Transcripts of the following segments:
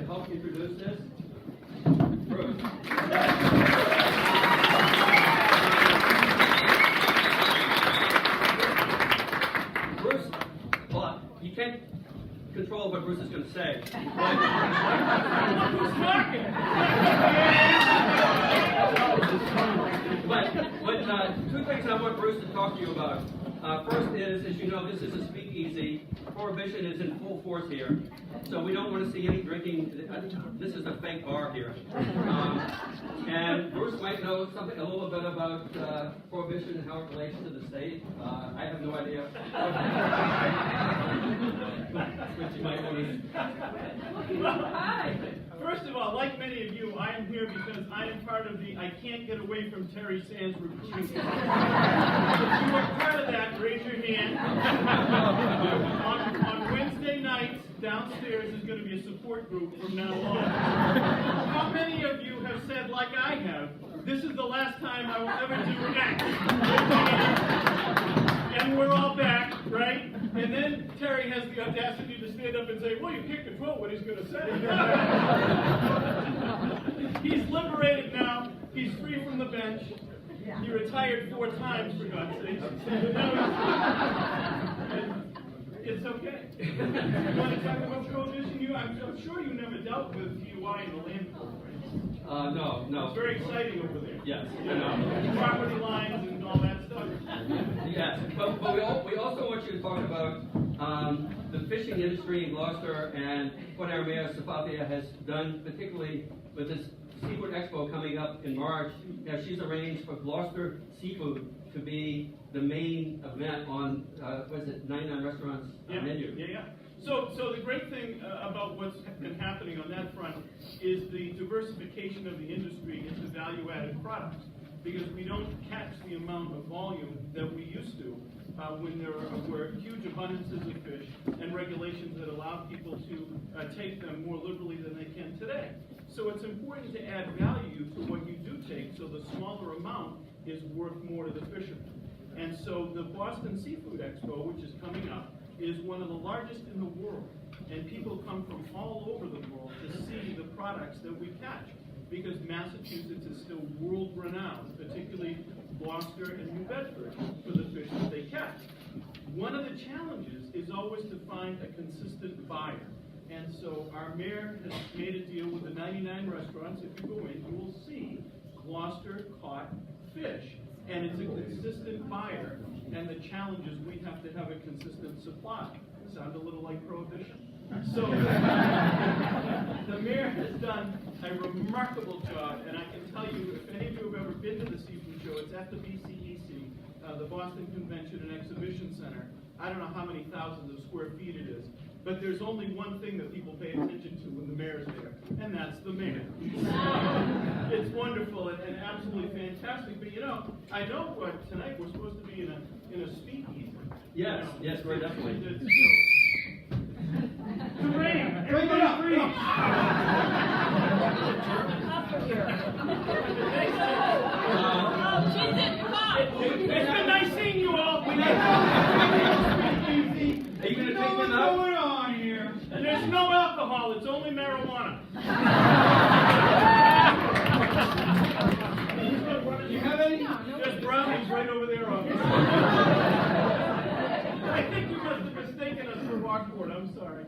help introduce this, Bruce. Bruce, well, you can't control what Bruce is going to say. Who's talking? But two things I want Bruce to talk to you about. First is, as you know, this is a speakeasy. Prohibition is in full force here, so we don't want to see any drinking. This is a fake bar here. And Bruce might know something, a little bit about prohibition and how it relates to the state. I have no idea. Which you might want to. Hi. First of all, like many of you, I am here because I am part of the I Can't Get Away from Terry Sands recruiting committee. If you are part of that, raise your hand. On Wednesday nights, downstairs is going to be a support group from now on. How many of you have said, like I have, this is the last time I will ever do X? And we're all back, right? And then Terry has the audacity to stand up and say, well, you can't control what he's going to say. He's liberated now. He's free from the bench. He retired 4 times, for God's sake. It's okay. You want to talk about prohibition? I'm sure you never dealt with DUI in the land court, right? No. It's very exciting over there. Yes. You know, property lines and all that stuff. Yes, but we also want you to talk about the fishing industry in Gloucester and what our Mayor Safathia has done, particularly with this Seafood Expo coming up in March. She's arranged for Gloucester Seafood to be the main event on, 99 restaurants menu. Yeah. So the great thing about what's been happening on that front is the diversification of the industry into value-added products, because we don't catch the amount of volume that we used to when there were huge abundances of fish and regulations that allow people to take them more liberally than they can today. So it's important to add value to what you do take, so the smaller amount is worth more to the fishermen. And so the Boston Seafood Expo, which is coming up, is one of the largest in the world. And people come from all over the world to see the products that we catch, because Massachusetts is still world-renowned, particularly Gloucester and New Bedford, for the fish that they catch. One of the challenges is always to find a consistent buyer. And so our mayor has made a deal with the 99 restaurants. If you go in, you will see Gloucester caught fish. And it's a consistent buyer. And the challenge is we have to have a consistent supply. Sound a little like prohibition? So the mayor has done a remarkable job, and I can tell you, if any of you have ever been to the seafood show, it's at the BCEC, the Boston Convention and Exhibition Center. I don't know how many thousands of square feet it is, but there's only one thing that people pay attention to when the mayor's there, and that's the mayor. It's wonderful and absolutely fantastic. But you know, I know tonight we're supposed to be in a speakeasy. Yes, yes, very definitely. Rain, Bring it up. It's been nice seeing you all. Are you going to take them out? What's going on here? There's no alcohol, it's only marijuana. Do you have any? There's brownies right over there. I think you must have mistaken us for Rockport, I'm sorry.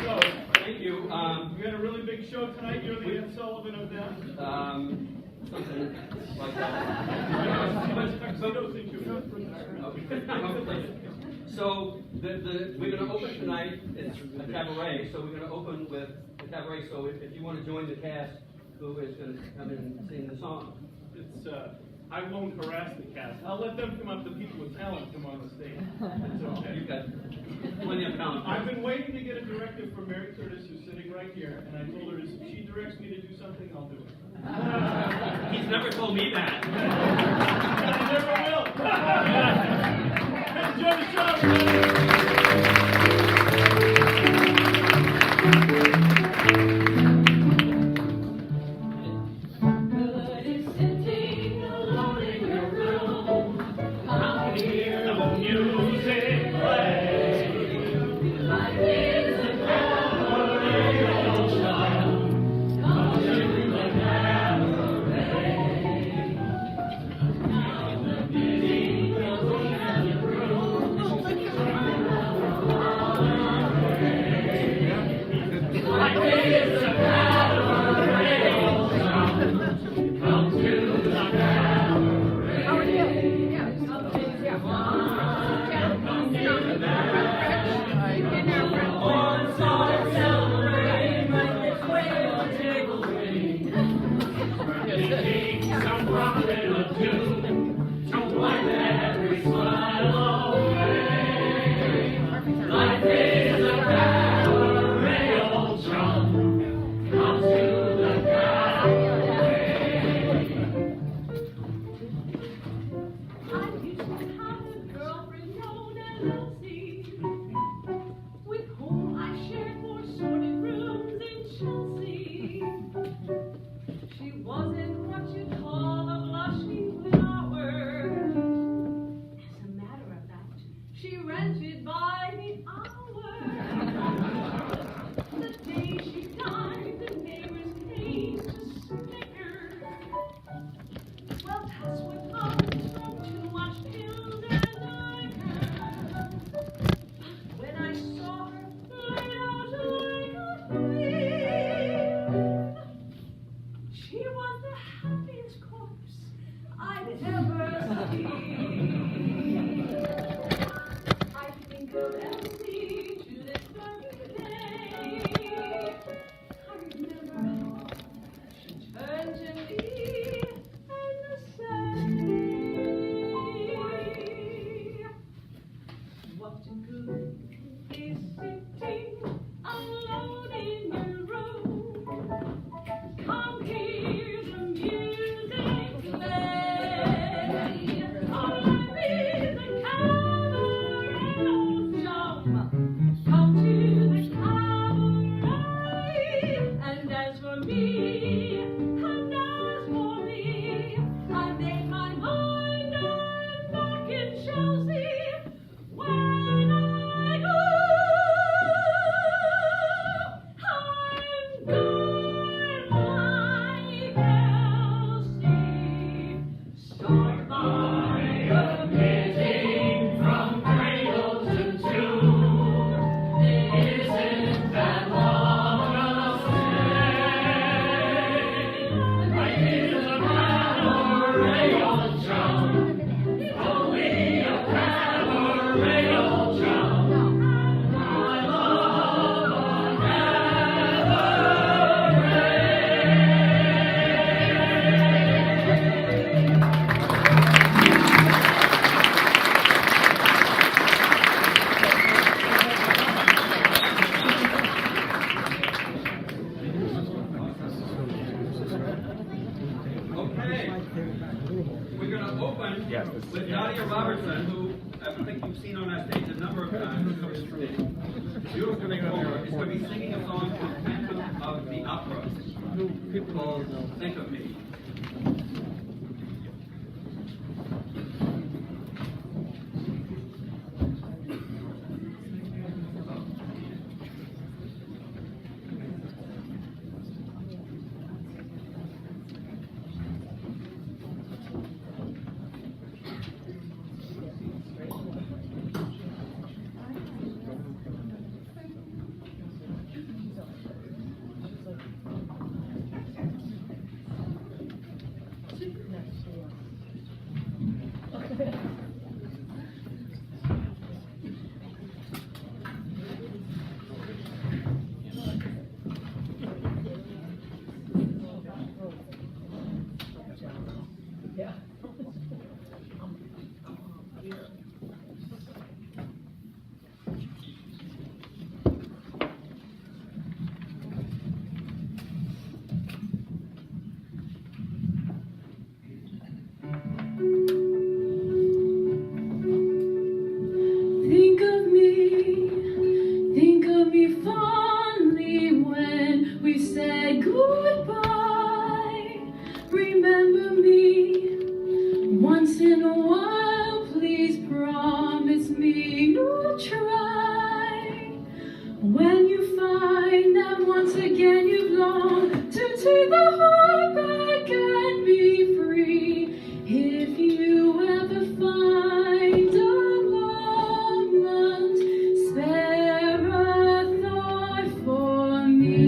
So, Thank you. we had a really big show tonight. You're the Ed Sullivan of them. Something like that. Tuxedos in you. So we're going to open tonight. It's a cabaret, so we're going to open with a cabaret. So if you want to join the cast, who is going to come in and sing the song? It's I won't harass the cast. I'll let them come up. The people with talent come on the stage. It's okay. You've got plenty of talent. I've been waiting to get a directive from Mary Curtis, who's sitting right here, and I told her if she directs me to do something, I'll do it. He's never told me that. I never will. Enjoy the show, Good is sitting alone in your room. Okay. We're going to open with Nadia Robertson, who I think you've seen on our stage a number of times. Beautiful performer. Is going to be singing a song from Phantom of the Opera called Think of Me. Think of me fondly when we said goodbye. Remember me once in a while, please promise me you'll try. When you find that once again you've longed to take the heart back and be free, if you ever find a moment, spare a thought for me.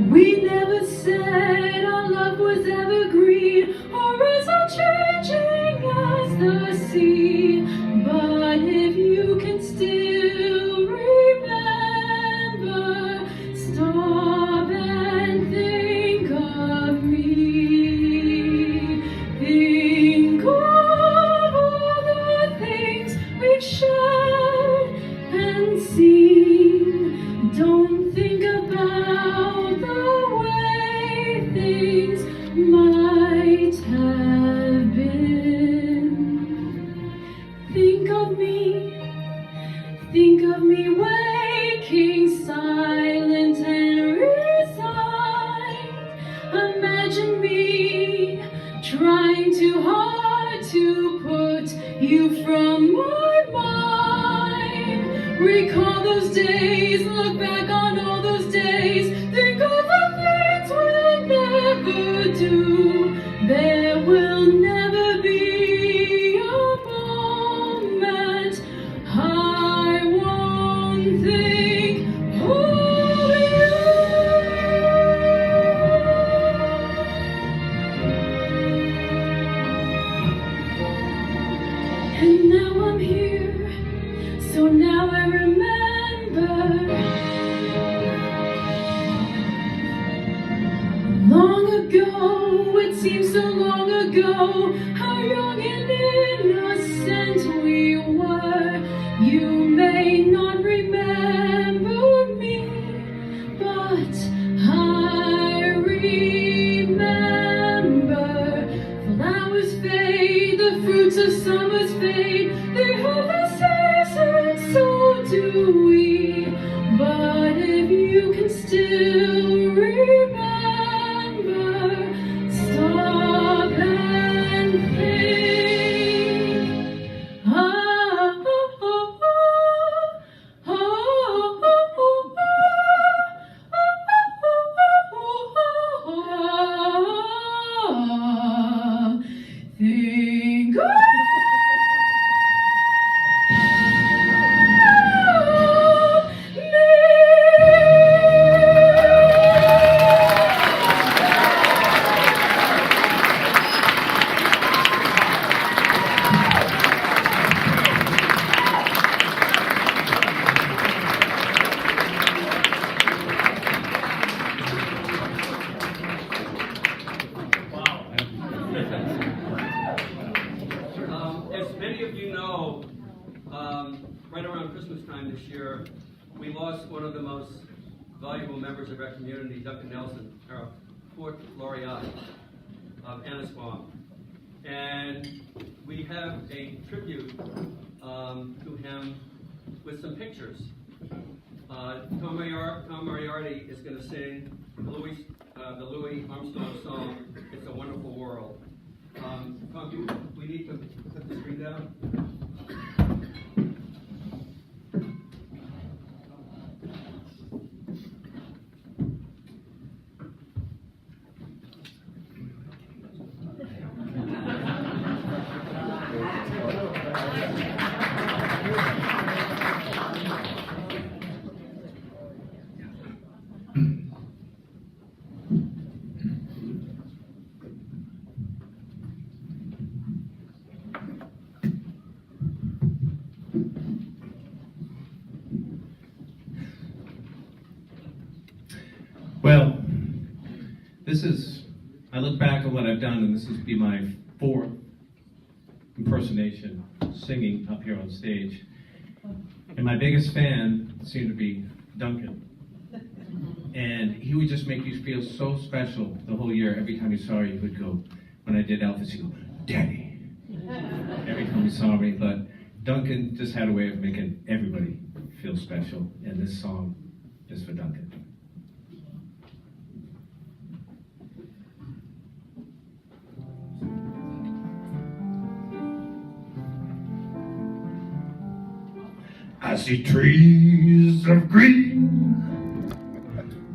We never said our love was evergreen or as unchanging as the sea. But if you can still remember, stop and think of me. Think of all the things we've shared and seen. Don't think about the way things might have been. Think of me waking silent and resigned. Imagine me trying too hard to put you from my mind. Recall those days, look back on all those days. Think of the things we'll never do. There will never be a moment I won't think of you. And now I'm here, so now I remember. Long ago, it seems so long ago, how young and innocent we were. You may not remember me, but I remember. Flowers fade, the fruits of summers fade, they have a season, so do we. But if you can still remember, Christmas time this year, we lost one of the most valuable members of our community, Duncan Nelson, our fourth laureate of Annisquam. And we have a tribute to him with some pictures. Tom Moriarty is going to sing the Louis Armstrong song, "It's a Wonderful World." Tom, we need to put the screen down. Well, I look back at what I've done, and this will be my fourth impersonation singing up here on stage. And my biggest fan seemed to be Duncan. And he would just make you feel so special the whole year. Every time he saw you, he would go, when I did Elvis, he'd go, "Daddy." Every time he saw me. But Duncan just had a way of making everybody feel special. And this song is for Duncan. I see trees of green,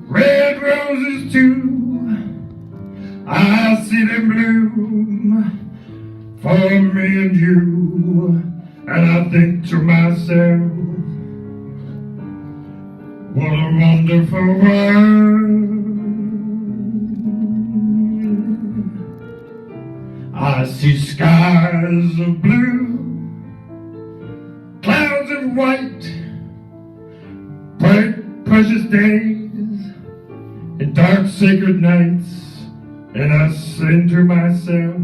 red roses too. I see them bloom for me and you. And I think to myself, what a wonderful world. I see skies of blue, clouds of white, bright precious days, and dark sacred nights. And I say to myself,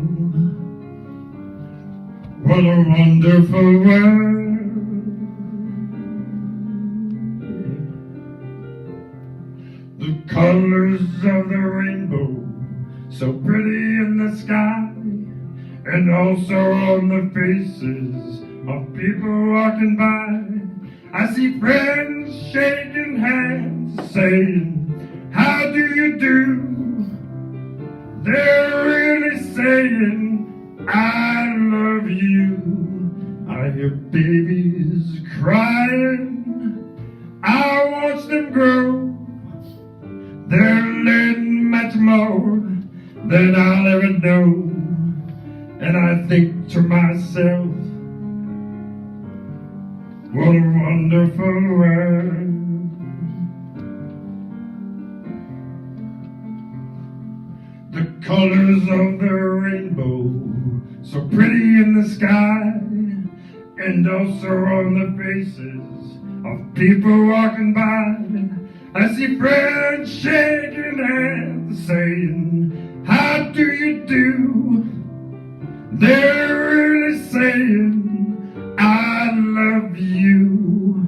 what a wonderful world. The colors of the rainbow, so pretty in the sky, and also on the faces of people walking by. I see friends shaking hands, saying, how do you do? They're really saying, I love you. I hear babies crying, I watch them grow. They're learning much more than I'll ever know. And I think to myself, what a wonderful world. The colors of the rainbow, so pretty in the sky, and also on the faces of people walking by. I see friends shaking hands, saying, how do you do? They're really saying, I love you.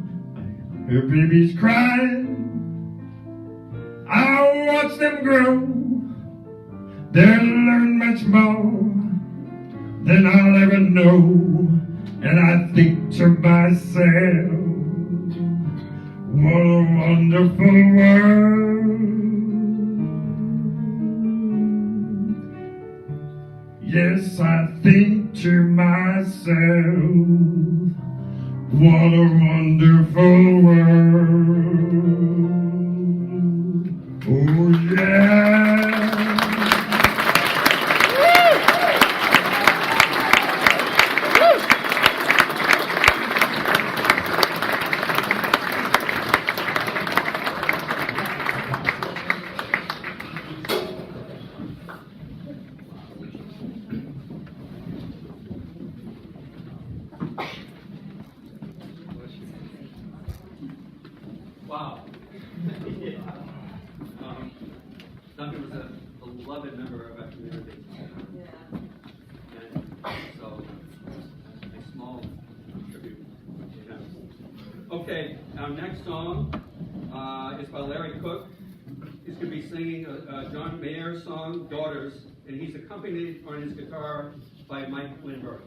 I hear babies crying, I watch them grow. They'll learn much more than I'll ever know. And I think to myself, what a wonderful world. Yes, I think to myself, what a wonderful world. Oh yeah. Wow. Duncan was a beloved member of our community. And so, a small tribute to him. our next song is by Larry Cook. He's going to be singing John Mayer's song, Daughters, and he's accompanied on his guitar by Mike Lindbergh.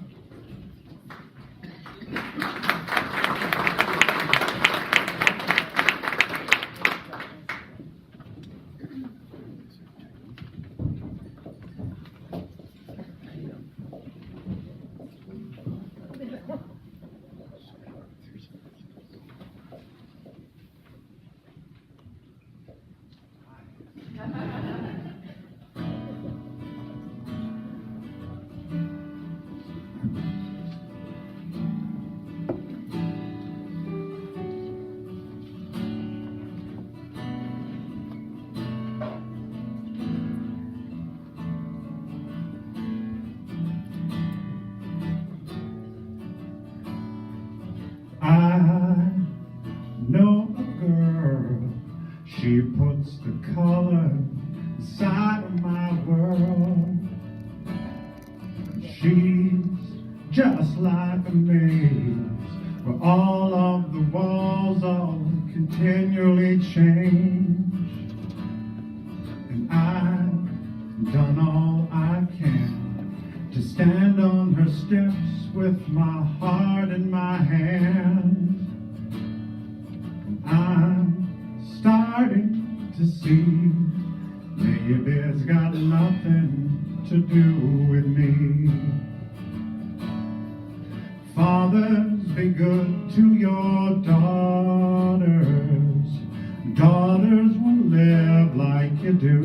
She puts the color inside of my world. She's just like a maze where all of the walls all continually change. And I've done all I can to stand on her steps with my heart in my hand. I'm starting to see maybe it's got nothing to do with me. Fathers, be good to your daughters. Daughters will live like you do.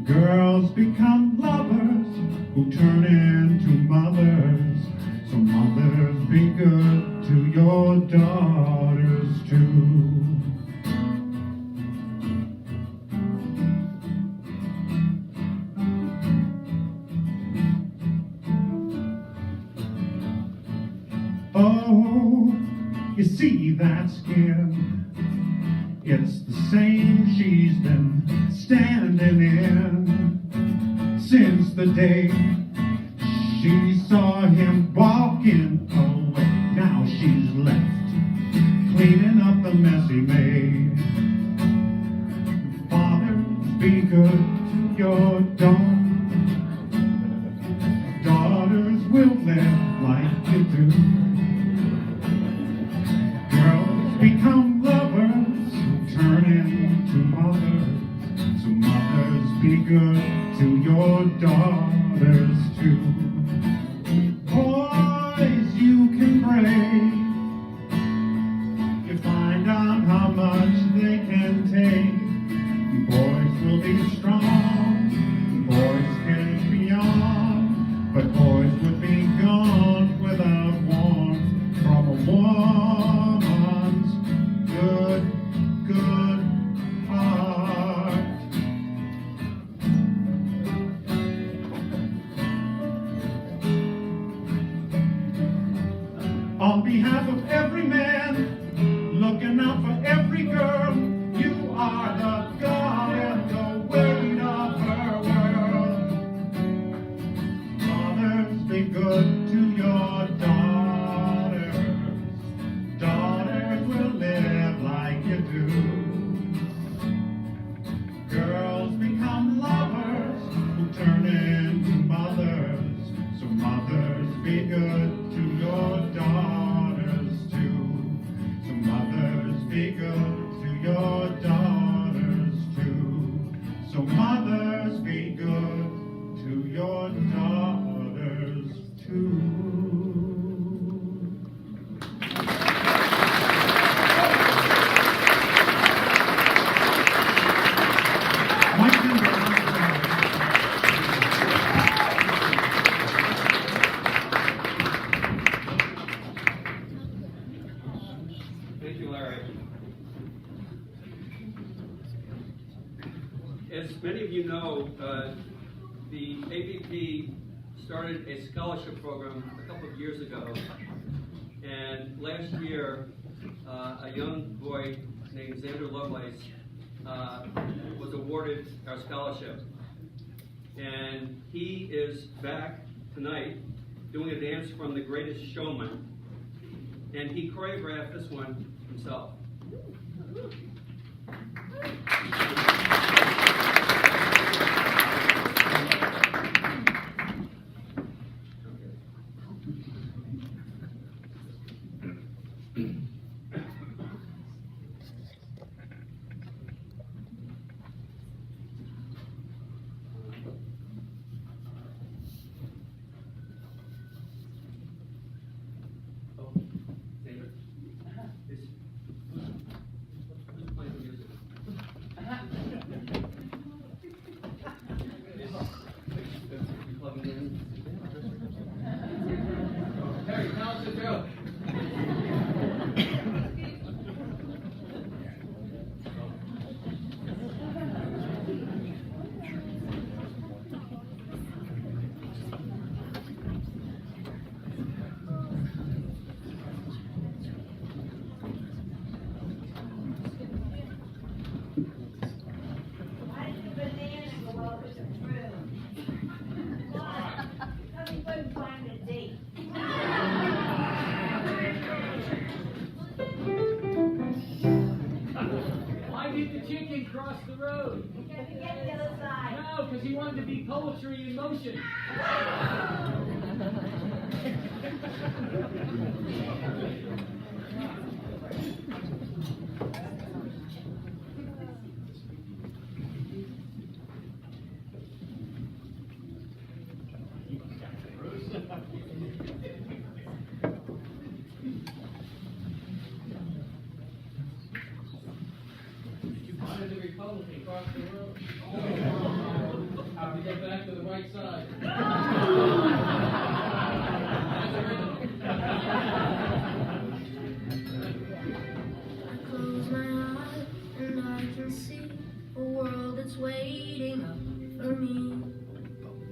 Girls become lovers who turn into mothers. So mothers, be good to your daughters too. Oh, you see that skin? It's the same she's been standing in since the day she saw him walking away. Now she's left cleaning up the mess he made. Fathers, be good to your daughters. Daughters will live like you do. Girls become lovers who turn into mothers. So mothers, be good to your daughters too. Boys, you can pray. You find out how much they can take. Boys will be strong. Boys can be on. But boys would be gone without warmth from a woman's good heart. On behalf of every man, looking out for every girl, you are the God and the weight of her world. Fathers, be good to your daughters. Daughters will live like you do. Girls become lovers who turn into mothers. So mothers, be good to your daughters too. So mothers, be good to your daughters too. So mothers, be good to your daughters too. Thank you, Larry. As many of you know, the AVP started a scholarship program a couple of years ago, and last year, a young boy named Xander Lovelace was awarded our scholarship. And he is back tonight doing a dance from The Greatest Showman. and he choreographed this one himself. Why did the chicken cross the road? No, because he wanted to be poetry in motion. Wanted to be poetry across the road. Have to get back to the right side. I close my eyes and I can see a world that's waiting up for me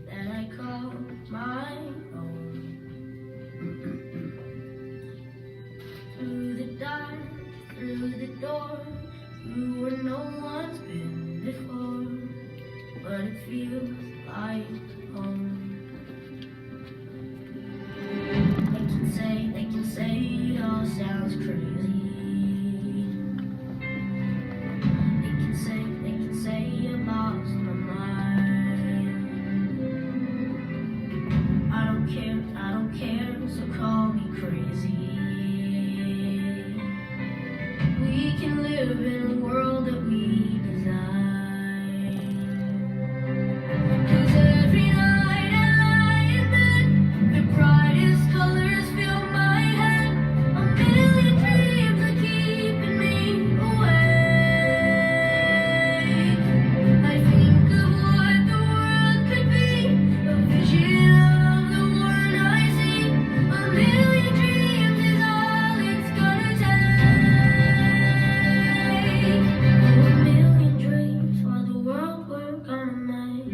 that I call my own. Through the dark, through the door, through where no one's been before, but it feels like home. They can say it all sounds crazy. They can say I've lost my mind. I don't care, so call me crazy. We can live in a world that we design. 'Cause every night I lie in bed, the brightest colors fill my head. A million dreams are keeping me awake. I think of what the world could be, a vision of the one I see. A million dreams is all it's gonna take. Oh, a million dreams for the world we're gonna make.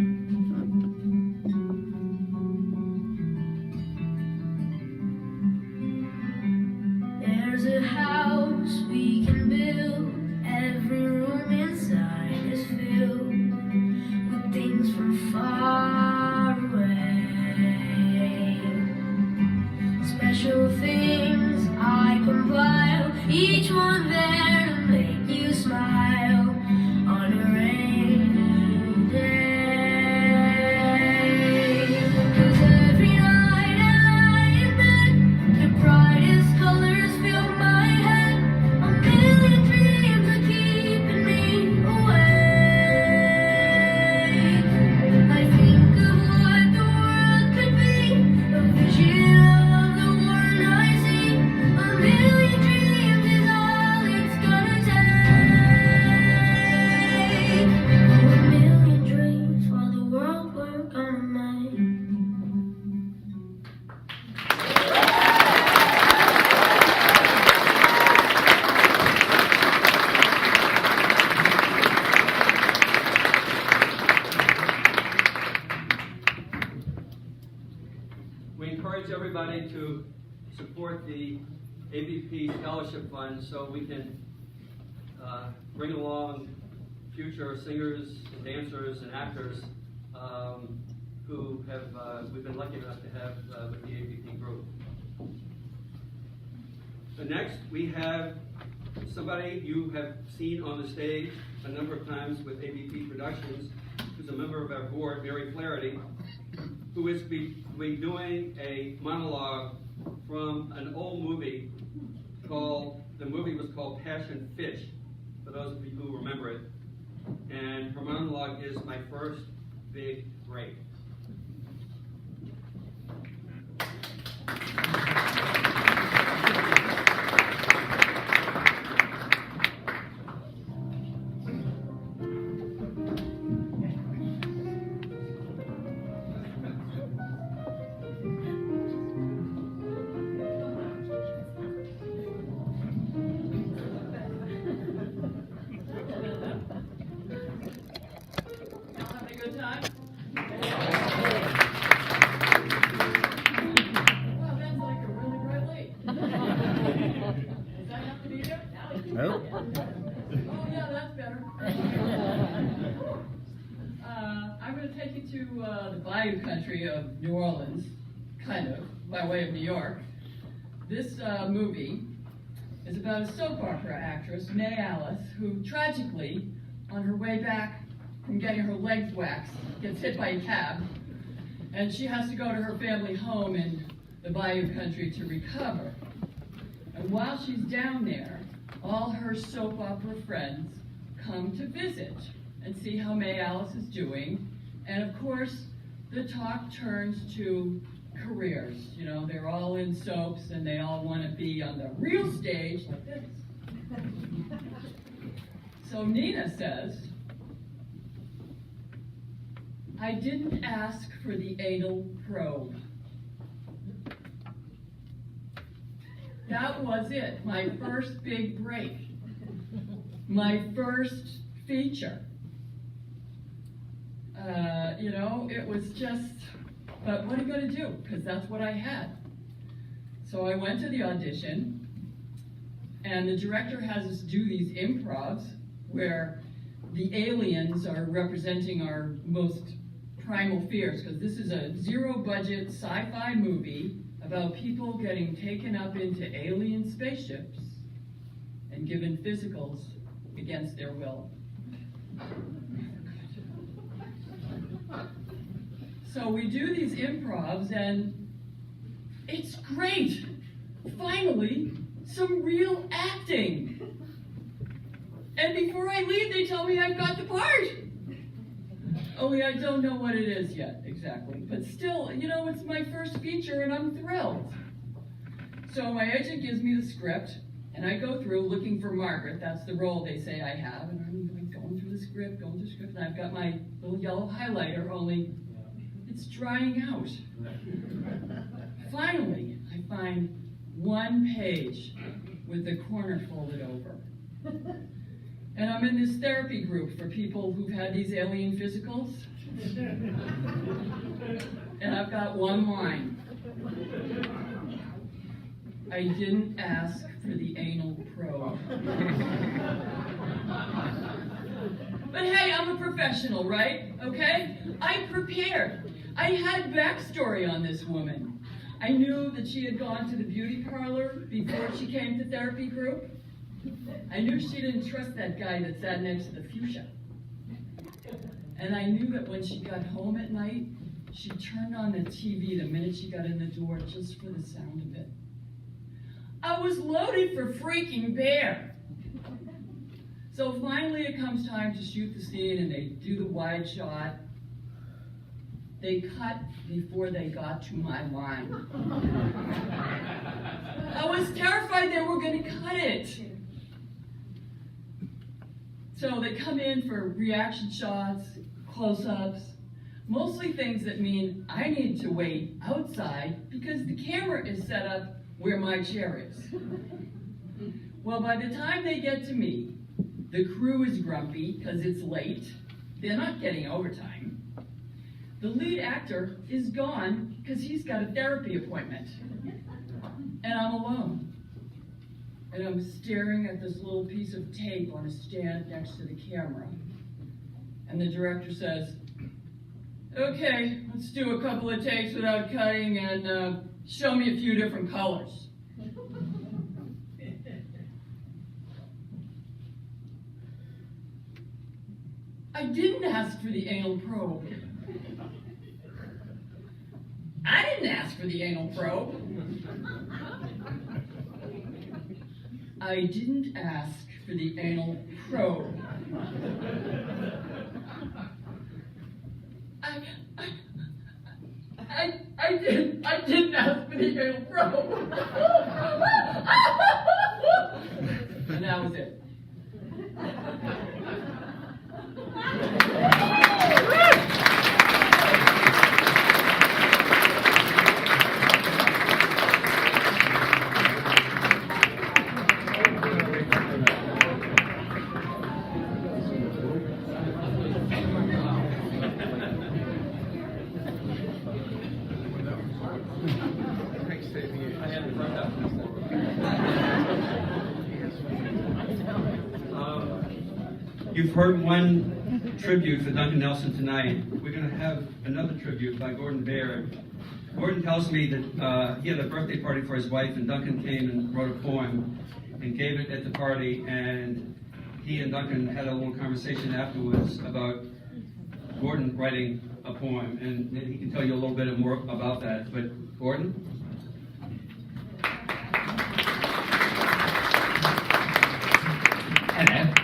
There's a house we can build. Every room inside is filled with things from far away. Special things I compile, each one there to make you smile on a rainy day. 'Cause every night I lie in bed, the brightest colors fill my head. A million dreams are keeping me awake. I think of what the world could be, a vision of the one I see. A million dreams is all it's gonna take. Oh, a million dreams for the world we're gonna make. We encourage everybody to support the AVP Scholarship Fund so we can bring along future singers, and dancers, and actors who have we've been lucky enough to have with the AVP group. Next, we have somebody you have seen on the stage a number of times with AVP Productions, who's a member of our board, Mary Flaherty, who is be doing a monologue from an old movie the movie was called Passion Fish, for those of you who remember it. And her monologue is My First Big Break. Nope. Oh, yeah, that's better. I'm going to take you to the bayou country of New Orleans, kind of, by way of New York. This movie is about a soap opera actress, May Alice, who tragically, on her way back from getting her legs waxed, gets hit by a cab, and she has to go to her family home in the bayou country to recover. And while she's down there, all her soap opera friends come to visit and see how May Alice is doing. And of course, the talk turns to careers. You know, they're all in soaps and they all want to be on the real stage like this. So Nina says, I didn't ask for the anal probe. That was it, my first big break, my first feature. You know, it was just, but what are you going to do? Because that's what I had. So I went to the audition, and the director has us do these improvs where the aliens are representing our most primal fears, because this is a zero-budget sci-fi movie about people getting taken up into alien spaceships and given physicals against their will. So we do these improvs and it's great. Finally, some real acting. And before I leave, they tell me I've got the part. Only I don't know what it is yet, exactly. But still, you know, it's my first feature and I'm thrilled. So my agent gives me the script, and I go through looking for Margaret. That's the role they say I have. And I'm like going through the script, and I've got my little yellow highlighter, only it's drying out. Finally, I find one page with the corner folded over. And I'm in this therapy group for people who've had these alien physicals. And I've got one line. I didn't ask for the anal probe. But hey, I'm a professional, right? Okay? I prepared. I had backstory on this woman. I knew that she had gone to the beauty parlor before she came to therapy group. I knew she didn't trust that guy that sat next to the fuchsia. And I knew that when she got home at night, she turned on the TV the minute she got in the door just for the sound of it. I was loaded for freaking bear. So finally it comes time to shoot the scene and they do the wide shot. They cut before they got to my line. I was terrified they were going to cut it. So they come in for reaction shots, close-ups, mostly things that mean I need to wait outside because the camera is set up where my chair is. Well, by the time they get to me, the crew is grumpy because it's late. They're not getting overtime. The lead actor is gone because he's got a therapy appointment. And I'm alone. And I'm staring at this little piece of tape on a stand next to the camera. And the director says, okay, let's do a couple of takes without cutting and show me a few different colors. I didn't ask for the anal probe. I didn't ask for the anal probe. I didn't ask for the anal probe. I didn't ask for the anal probe. And that was it. You've heard one tribute for Duncan Nelson tonight. We're going to have another tribute by Gordon Baird. Gordon tells me that he had a birthday party for his wife, and Duncan came and wrote a poem and gave it at the party, and he and Duncan had a little conversation afterwards about Gordon writing a poem, and maybe he can tell you a little bit more about that. But Gordon? Hello.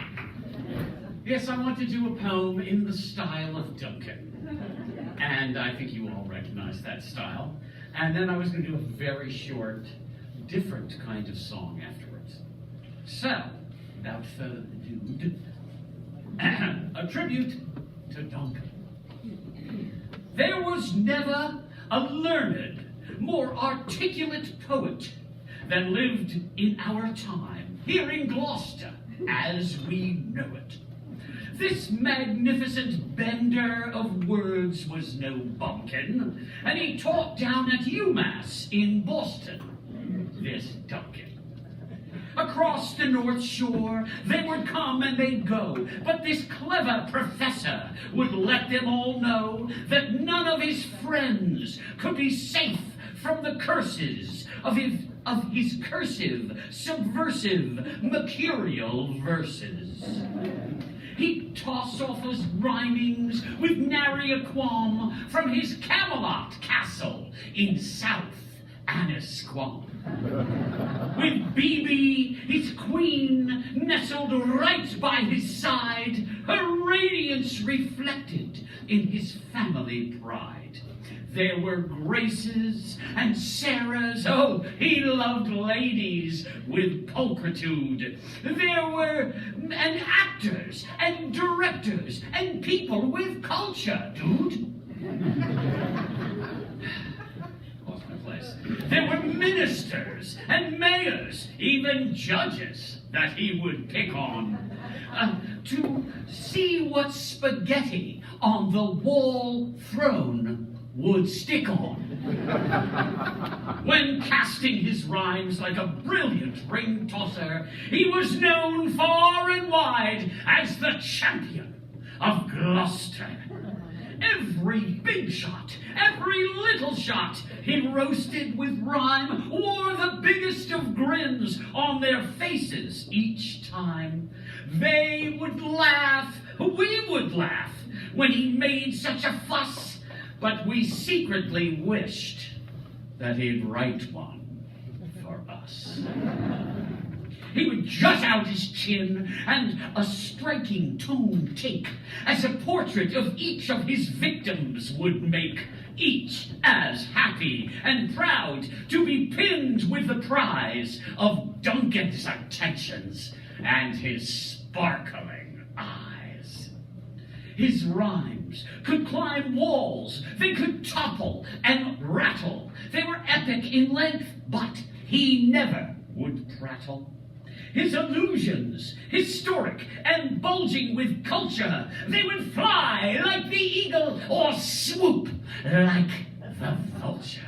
Yes, I want to do a poem in the style of Duncan. And I think you all recognize that style. And then I was going to do a very short, different kind of song afterwards. So, without further ado, a tribute to Duncan. There was never a learned, more articulate poet than lived in our time, here in Gloucester, as we know it. This magnificent bender of words was no bumpkin, and he taught down at UMass in Boston, this Duncan. Across the North Shore, they would come and they'd go, but this clever professor would let them all know that none of his friends could be safe from the curses of his cursive, subversive, mercurial verses. He'd toss off his rhymings with nary a qualm from his Camelot castle in South Annisquam. With Bebe, his queen, nestled right by his side, her radiance reflected in his family pride. There were Graces and Sarahs, oh, he loved ladies with pulchritude. There were actors and directors and people with culture, dude. Lost my place. There were ministers and mayors, even judges that he would pick on. To see what spaghetti on the wall throne would stick on. When casting his rhymes like a brilliant ring tosser, he was known far and wide as the champion of Gloucester. Every big shot, every little shot, he roasted with rhyme, wore the biggest of grins on their faces each time. They would laugh, we would laugh, when he made such a fuss, but we secretly wished that he'd write one for us. He would jut out his chin and a striking tone take, as a portrait of each of his victims would make, each as happy and proud to be pinned with the prize of Duncan's attentions and his sparkling eyes. His rhymes could climb walls, they could topple and rattle. They were epic in length, but he never would prattle. His allusions, historic and bulging with culture, they would fly like the eagle or swoop like the vulture.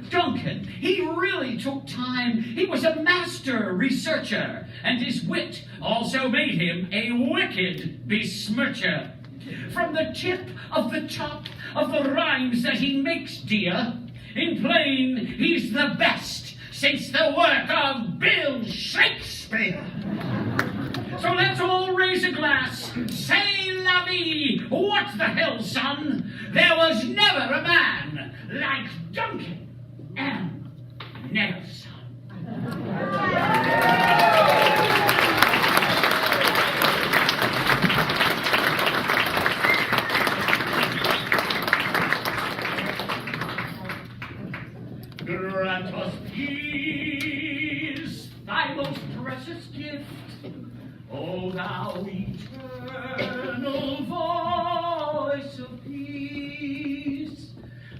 Duncan, he really took time. He was a master researcher, and his wit also made him a wicked besmircher. From the tip of the top of the rhymes that he makes, dear, in plain, he's the best since the work of Bill Shakespeare. So let's all raise a glass, say la vie! What the hell, son? There was never a man like Duncan. And never, son. Grant us peace, thy most precious gift, O thou eternal voice of peace.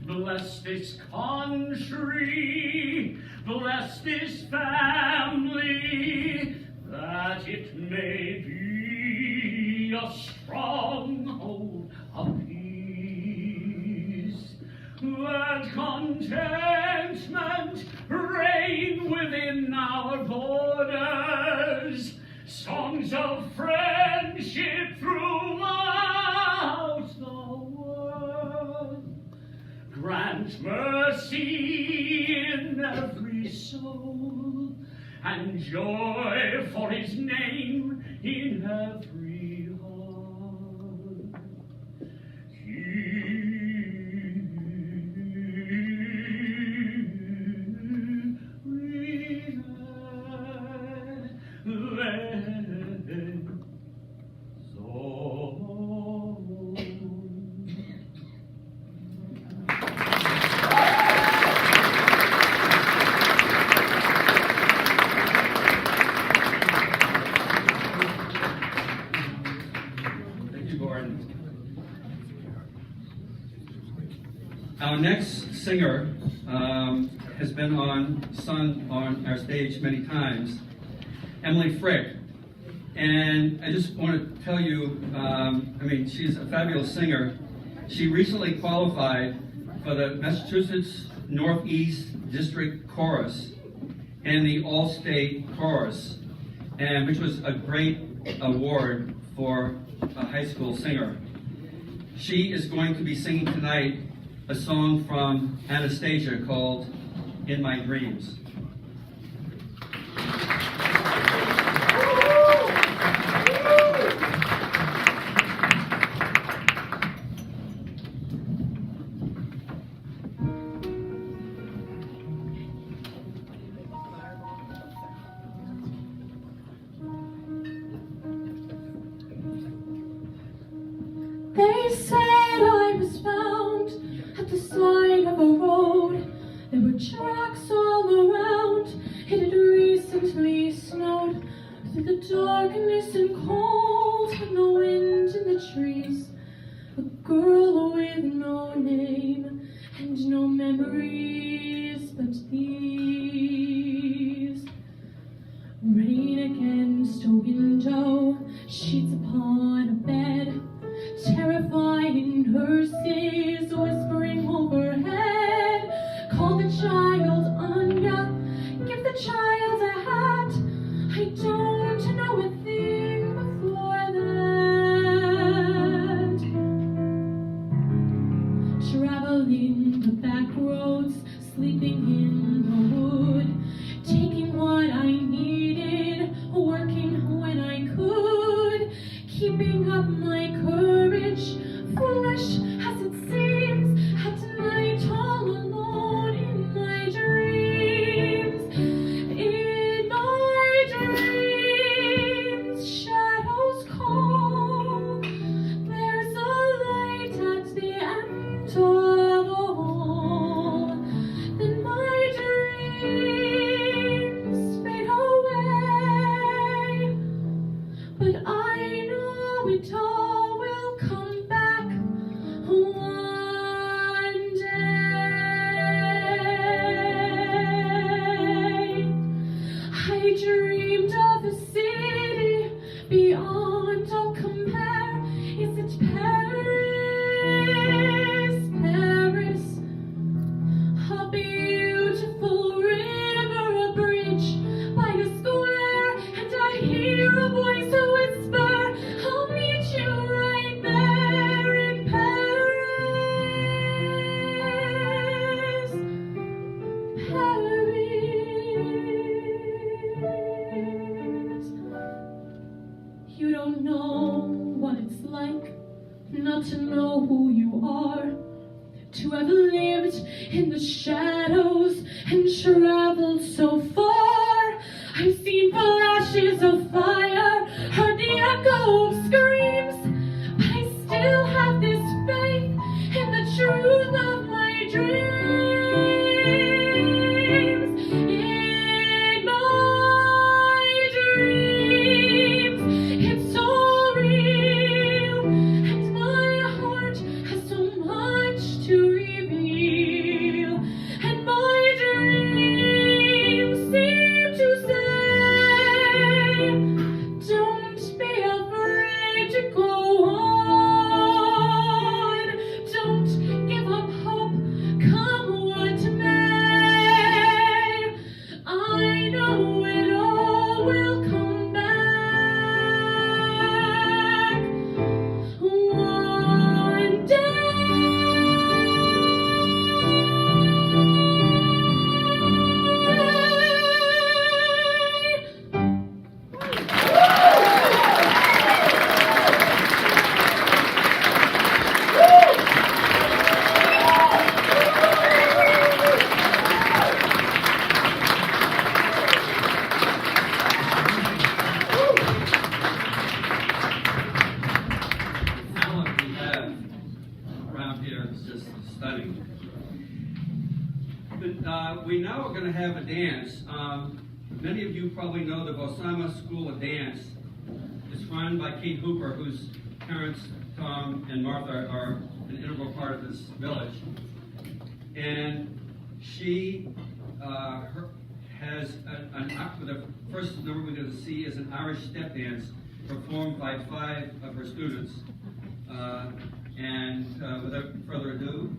Bless this country, bless this family, that it may be a stronghold of peace. Let contentment reign within our borders, songs of friendship throughout the world. Grant mercy in every soul, and joy for his name in every heart. Thank you, Gordon. Our next singer has been sung on our stage many times, Emily Frick. And I just want to tell you, she's a fabulous singer. She recently qualified for the Massachusetts Northeast District Chorus and the All-State Chorus, and which was a great award for a high school singer. She is going to be singing tonight a song from Anastasia called In My Dreams. They said I was found at the side of a road. There were tracks all around. It had recently snowed. Through the darkness and cold and the wind in the trees, a girl with no name and no memories but these. Rain against a window, sheets upon a bed, terrifying nurses whispering overhead. Call the child Anya, give the child a hat. I don't know a thing before that. Traveling the back roads, sleeping in the wood, taking what I needed, working when I could, keeping up my courage, foolish as it seems, at night all alone in my dreams. In my dreams, shadows call. There's a light at the end of the hall. Then my dreams to have lived in the shadows and traveled so far. I've seen flashes of fire, heard the echo of screams, but I still have this faith in the truth of my dreams. In my dreams, it's all real, and my heart has so much to reveal. And my dreams seem to say, don't be afraid to go on. Don't give up hope, come what may. I know it all will come back one talent we have around here is just stunning. But, we now are going to have a dance. Many of you probably know the Bosama School of Dance. It's run by Kate Hooper, whose parents, Tom and Martha, are an integral part of this village. And she has the first number we're going to see is an Irish step dance performed by 5 of her students. Without further ado,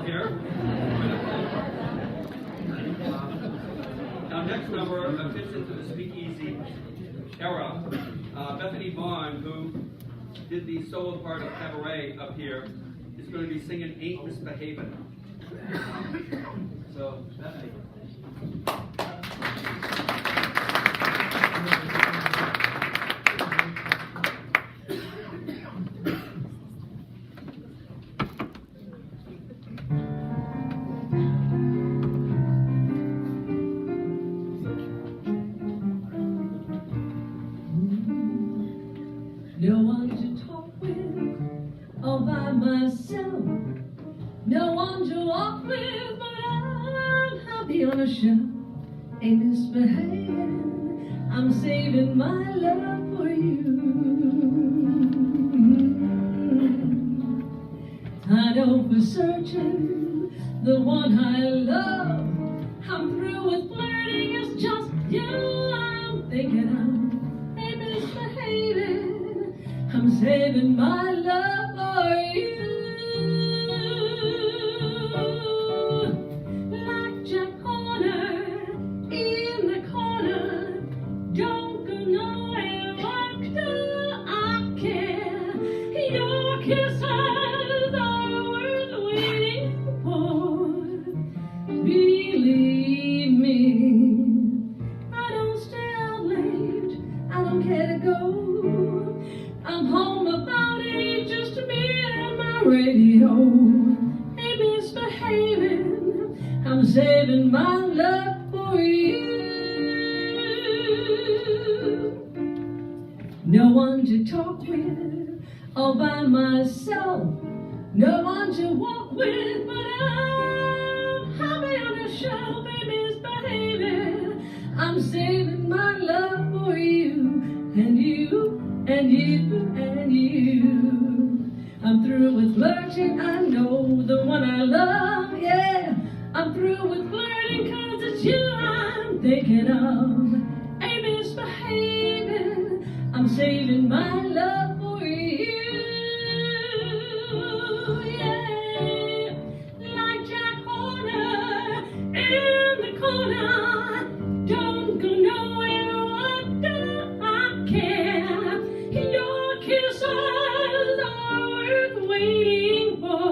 here. Now, next number fits into the speakeasy era. Bethany Vaughn, who did the solo part of Cabaret up here, is going to be singing Ain't Misbehavin'. So, Bethany. No one to talk with, all by myself. No one to walk with, but I'm happy on a shelf. Ain't misbehaving, I'm saving my love for you. Tired over searching the one I love. I'm through with flirting, it's just you I'm thinking of. Ain't misbehaving, I'm saving my love for you. Like Jack Horner in the corner, don't go nowhere, walk till I care. Your kisses are worth waiting for. Believe me, I don't stay out late, I don't care to go. I'm home about 8, just me and my radio. Ain't misbehaving, I'm saving my love for you. No one to talk with, all by myself. No one to walk with, but I'm happy on a shelf. Ain't misbehaving, I'm saving my love for you. And you, and you, and you. I'm through with flirting, I know the one I love, yeah. I'm through with flirting, cause it's you I'm thinking of. Ain't misbehaving, I'm saving my love for you, yeah. Like Jack Horner in the corner, don't go nowhere, what do I care? Your kisses are worth waiting for.